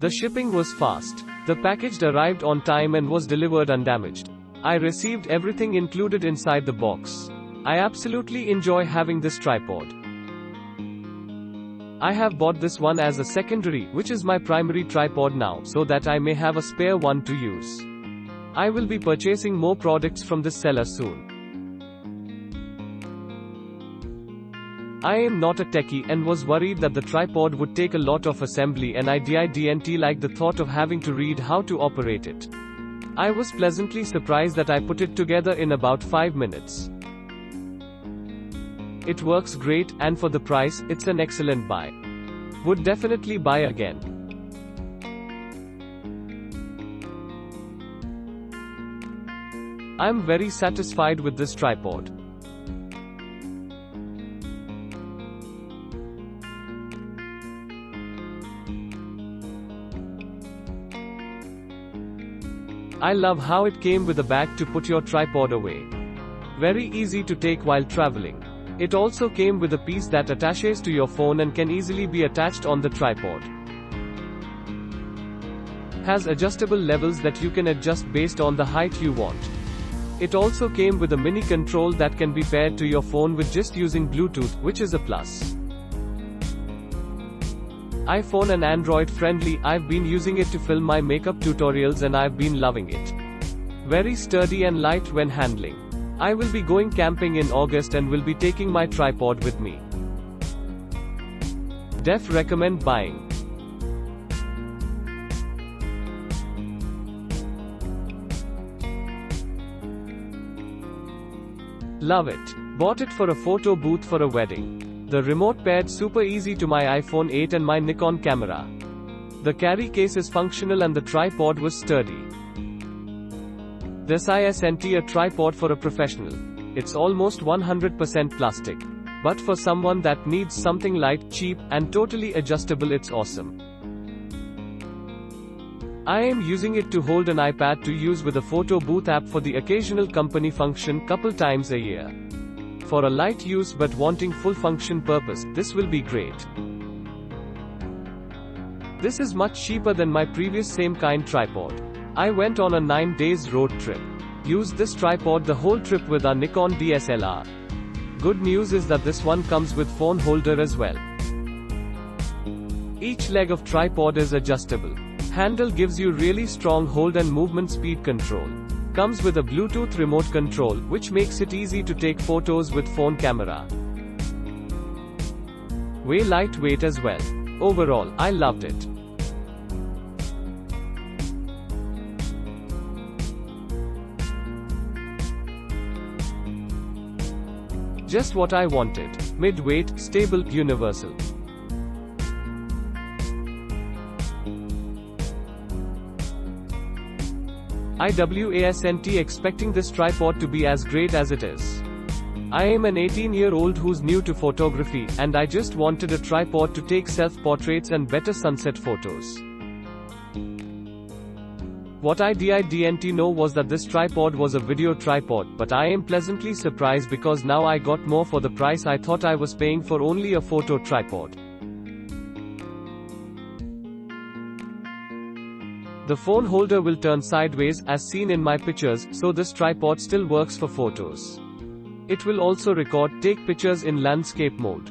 The shipping was fast. The package arrived on time and was delivered undamaged. I received everything included inside the box. I absolutely enjoy having this tripod. I have bought this one as a secondary, which is my primary tripod now, so that I may have a spare one to use. I will be purchasing more products from this seller soon. I am not a techie and was worried that the tripod would take a lot of assembly, and I didn't like the thought of having to read how to operate it. I was pleasantly surprised that I put it together in about 5 minutes. It works great, and for the price, it's an excellent buy. Would definitely buy again. I'm very satisfied with this tripod. I love how it came with a bag to put your tripod away. Very easy to take while traveling. It also came with a piece that attaches to your phone and can easily be attached on the tripod. Has adjustable levels that you can adjust based on the height you want. It also came with a mini control that can be paired to your phone with just using Bluetooth, which is a plus. iPhone and Android friendly. I've been using it to film my makeup tutorials and I've been loving it. Very sturdy and light when handling. I will be going camping in August and will be taking my tripod with me. Def recommend buying. Love it. Bought it for a photo booth for a wedding. The remote paired super easy to my iPhone 8 and my Nikon camera. The carry case is functional and the tripod was sturdy. This isn't a tripod for a professional. It's almost 100% plastic. But for someone that needs something light, cheap, and totally adjustable, it's awesome. I am using it to hold an iPad to use with a photo booth app for the occasional company function couple times a year. For a light use but wanting full function purpose, this will be great. This is much cheaper than my previous same kind tripod. I went on a 9 days road trip. Used this tripod the whole trip with our Nikon DSLR. Good news is that this one comes with phone holder as well. Each leg of tripod is adjustable. Handle gives you really strong hold and movement speed control. Comes with a Bluetooth remote control, which makes it easy to take photos with phone camera. Way lightweight as well. Overall, I loved it. Just what I wanted. Mid-weight, stable, universal. I wasn't expecting this tripod to be as great as it is. I am an 18-year-old who's new to photography, and I just wanted a tripod to take self-portraits and better sunset photos. What I didn't know was that this tripod was a video tripod, but I am pleasantly surprised because now I got more for the price I thought I was paying for only a photo tripod. The phone holder will turn sideways, as seen in my pictures, so this tripod still works for photos. It will also take pictures in landscape mode.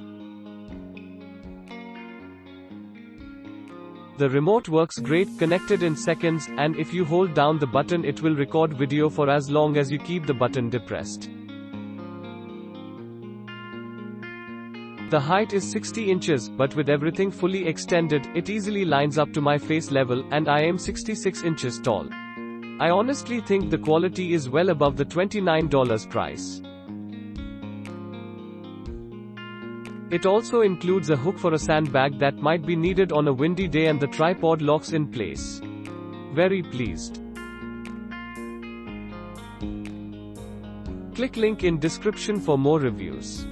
The remote works great, connected in seconds, and if you hold down the button it will record video for as long as you keep the button depressed. The height is 60 inches, but with everything fully extended, it easily lines up to my face level, and I am 66 inches tall. I honestly think the quality is well above the $29 price. It also includes a hook for a sandbag that might be needed on a windy day, and the tripod locks in place. Very pleased. Click link in description for more reviews.